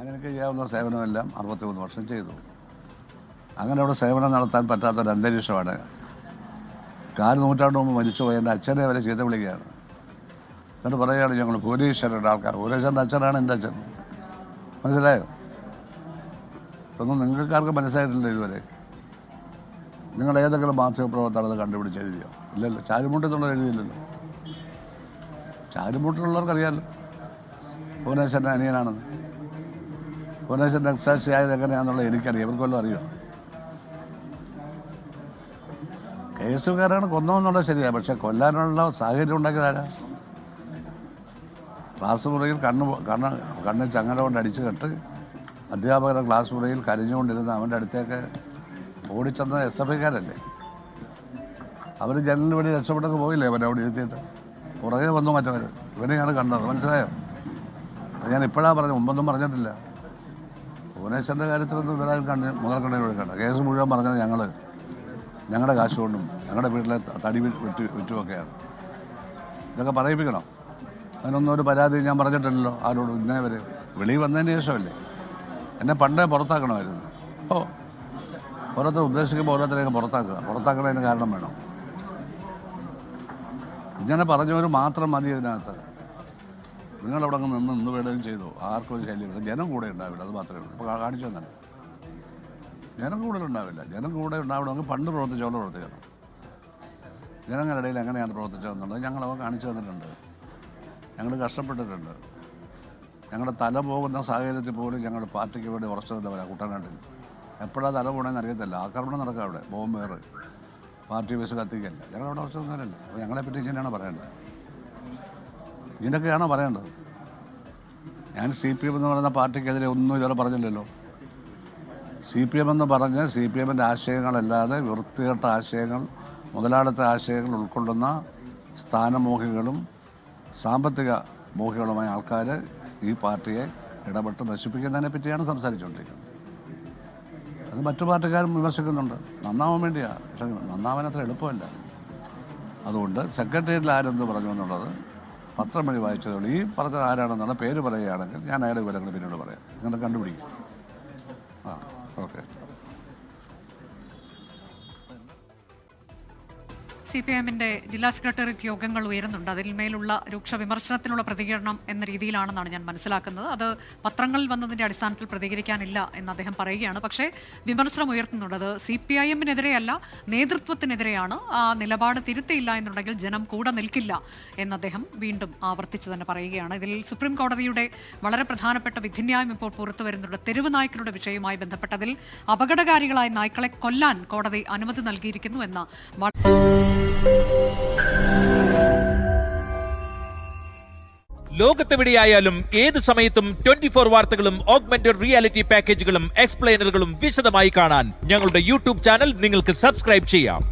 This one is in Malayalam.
എനിക്ക് ചെയ്യാവുന്ന സേവനമെല്ലാം 63 വർഷം ചെയ്തു. അങ്ങനെ അവിടെ സേവനം നടത്താൻ പറ്റാത്തൊരു അന്തരീക്ഷമാണ്. 4 നൂറ്റാണ്ട് മുമ്പ് മരിച്ചുപോയ എൻ്റെ അച്ഛനെ വരെ ചീത്ത വിളിക്കുകയാണ്. എന്നിട്ട് പറയുകയാണ് ഞങ്ങൾ കോടീശ്വരരുടെ ആൾക്കാർ. കോടീശ്വരൻ്റെ അച്ഛനാണ് എൻ്റെ അച്ഛൻ. മനസ്സിലായോ? ഇതൊന്നും നിങ്ങൾക്കാർക്കും മനസ്സിലായിട്ടില്ല ഇതുവരെ. നിങ്ങൾ ഏതെങ്കിലും മാധ്യമപ്രവർത്തനം അത് കണ്ടുപിടിച്ച് എഴുതിയോ? ഇല്ലല്ലോ. ചാരുമൂട്ടിന്നുള്ളത് എഴുതിയില്ലല്ലോ. ചാരുമൂട്ടിലുള്ളവർക്കറിയാമല്ലോ ഭുവനേശ്വരൻ്റെ അനിയനാണെന്ന്. ഭുവനേശ്വരൻ രക്തസാക്ഷിയായത് എങ്ങനെയാണെന്നുള്ളത് എനിക്കറിയാം. ഇവർക്ക് വല്ലതും അറിയോ? കേസുകാരാണ് കൊന്നതെന്നുള്ളത് ശരിയാണ്. പക്ഷെ കൊല്ലാനുള്ള സാഹചര്യം ഉണ്ടാക്കിയതാരാ? ക്ലാസ് മുറിയിൽ കണ്ണിൽ ചങ്ങല കൊണ്ട് അടിച്ചു കെട്ട് അധ്യാപകരുടെ ക്ലാസ് മുറിയിൽ കരഞ്ഞുകൊണ്ടിരുന്ന അവൻ്റെ അടുത്തേക്ക് ഓടിച്ചെന്ന SFIക്കാരല്ലേ. അവർ ജനലിന് വേണ്ടി രക്ഷപ്പെട്ടൊക്കെ പോയില്ലേ അവരെ അവിടെ ഇരുത്തിയിട്ട്? പുറകെ വന്നു മറ്റവർ. ഇവനെയാണ് കണ്ടത്. മനസ്സിലായോ? അത് ഞാൻ ഇപ്പോഴാണ് പറഞ്ഞു, മുമ്പൊന്നും പറഞ്ഞിട്ടില്ല. ഭുവനേശ്വരൻ്റെ കാര്യത്തിലൊന്നും ഇവരാരും മുതൽക്കണ്ണിന് കൊടുക്കണ്ട. കേസ് മുഴുവൻ പറഞ്ഞത് ഞങ്ങളുടെ കാശ് കൊണ്ടും ഞങ്ങളുടെ വീട്ടിലെ തടി വിറ്റുമൊക്കെയാണ്. ഇതൊക്കെ പറയിപ്പിക്കണം. അതിനൊന്നും ഒരു പരാതി ഞാൻ പറഞ്ഞിട്ടില്ലല്ലോ ആരോടും ഇന്നേ വരെ. വെളി വന്നതിന് ശേഷമല്ലേ. എന്നെ പണ്ടേ പുറത്താക്കണമായിരുന്നു. ഓരോരുത്തർ ഉദ്ദേശിക്കുമ്പോൾ ഓരോരുത്തരെയൊക്കെ പുറത്താക്കണതിന് കാരണം വേണം. ഇങ്ങനെ പറഞ്ഞവർ മാത്രം മതി ഇതിനകത്ത്. നിങ്ങളവിടെ നിന്ന് വേണമെങ്കിലും ചെയ്തു. ആർക്കും ഒരു ശല്യമില്ല. ജനം കൂടെ ഉണ്ടാവില്ല. അത് മാത്രമേ ഉള്ളൂ. ഇപ്പോൾ കാണിച്ചു തന്നെ ജനം കൂടുതൽ ഉണ്ടാവില്ല. ജനം കൂടെ ഉണ്ടാവണമെങ്കിൽ പണ്ട് പ്രവർത്തിച്ചോളം പ്രവർത്തിക്കണം. ജനങ്ങളുടെ ഇടയിൽ എങ്ങനെയാണ് പ്രവർത്തിച്ചതെന്നുള്ളത് ഞങ്ങളവ കാണിച്ചു തന്നിട്ടുണ്ട്. ഞങ്ങൾ കഷ്ടപ്പെട്ടിട്ടുണ്ട്. ഞങ്ങളുടെ തല പോകുന്ന സാഹചര്യത്തിൽ പോലും ഞങ്ങളുടെ പാർട്ടിക്ക് വേണ്ടി ഉറച്ചു നിന്നവരാണ് കുട്ടനാട്ടിൽ. എപ്പോഴാണ് തല പോകണമെന്ന് അറിയത്തില്ല. ആക്രമണം നടക്കുക അവിടെ. ബോംബേറ് പാർട്ടി ബസ് കത്തിക്കല്ല. ഞങ്ങളവിടെ ഉറച്ചു നിന്നവരല്ലേ. അപ്പോൾ ഞങ്ങളെപ്പറ്റി ഇങ്ങനെയാണോ പറയേണ്ടത്? ഇതിൻ്റെയൊക്കെയാണോ പറയേണ്ടത്? ഞാൻ CPM എന്ന് പറയുന്ന പാർട്ടിക്കെതിരെ ഒന്നും ഇതുവരെ പറഞ്ഞില്ലല്ലോ. CPM എന്ന് പറഞ്ഞ് CPMൻ്റെ ആശയങ്ങളല്ലാതെ വൃത്തികെട്ട ആശയങ്ങൾ, മുതലാളിത്ത ആശയങ്ങൾ ഉൾക്കൊള്ളുന്ന സ്ഥാനമോഹികളും സാമ്പത്തിക മോഹികളുമായ ആൾക്കാർ ഈ പാർട്ടിയെ ഇടപെട്ട് നശിപ്പിക്കുന്നതിനെ പറ്റിയാണ് സംസാരിച്ചുകൊണ്ടിരിക്കുന്നത്. അത് മറ്റു പാർട്ടിക്കാരും വിമർശിക്കുന്നുണ്ട്. നന്നാവാൻ വേണ്ടിയാണ്. പക്ഷേ നന്നാവാൻ അത്ര എളുപ്പമല്ല. അതുകൊണ്ട് സെക്രട്ടേറിയറ്റിൽ ആരെന്ന് പറഞ്ഞു എന്നുള്ളത് പത്രം വഴി വായിച്ചതുകൊണ്ട് ഈ പറഞ്ഞത് ആരാണെന്നുള്ള പേര് പറയുകയാണെങ്കിൽ ഞാൻ അയാളുടെ വിവരങ്ങൾ പിന്നീട് പറയാം. നിങ്ങൾ കണ്ടുപിടിക്കും. ഓക്കെ. CPMന്റെ ജില്ലാ സെക്രട്ടേറിയറ്റ് യോഗങ്ങൾ ഉയരുന്നുണ്ട്. അതിന്മേലുള്ള രൂക്ഷ വിമർശനത്തിനുള്ള പ്രതികരണം എന്ന രീതിയിലാണെന്നാണ് ഞാൻ മനസ്സിലാക്കുന്നത്. അത് പത്രങ്ങളിൽ വന്നതിൻ്റെ അടിസ്ഥാനത്തിൽ പ്രതികരിക്കാനില്ല എന്ന് അദ്ദേഹം പറയുകയാണ്. പക്ഷേ വിമർശനം ഉയർത്തുന്നുണ്ട്. അത് CPIMനെതിരെയല്ല, നേതൃത്വത്തിനെതിരെയാണ്. ആ നിലപാട് തിരുത്തിയില്ല എന്നുണ്ടെങ്കിൽ ജനം കൂടെ നിൽക്കില്ല എന്ന് അദ്ദേഹം വീണ്ടും ആവർത്തിച്ച് തന്നെ പറയുകയാണ്. ഇതിൽ സുപ്രീം കോടതിയുടെ വളരെ പ്രധാനപ്പെട്ട വിധിന്യായം ഇപ്പോൾ പുറത്തു വരുന്നുണ്ട്. തെരുവ് നായ്ക്കളുടെ വിഷയവുമായി ബന്ധപ്പെട്ടതിൽ അപകടകാരികളായ നായ്ക്കളെ കൊല്ലാൻ കോടതി അനുമതി നൽകിയിരിക്കുന്നു എന്ന ലോകത്തെവിടെയായാലും ഏത് സമയത്തും 24 വാർത്തകളും ഓഗ്മെന്റഡ് റിയാലിറ്റി പാക്കേജുകളും എക്സ്പ്ലെയിനറുകളും വിശദമായി കാണാൻ ഞങ്ങളുടെ YouTube ചാനൽ നിങ്ങൾക്ക് സബ്സ്ക്രൈബ് ചെയ്യാം.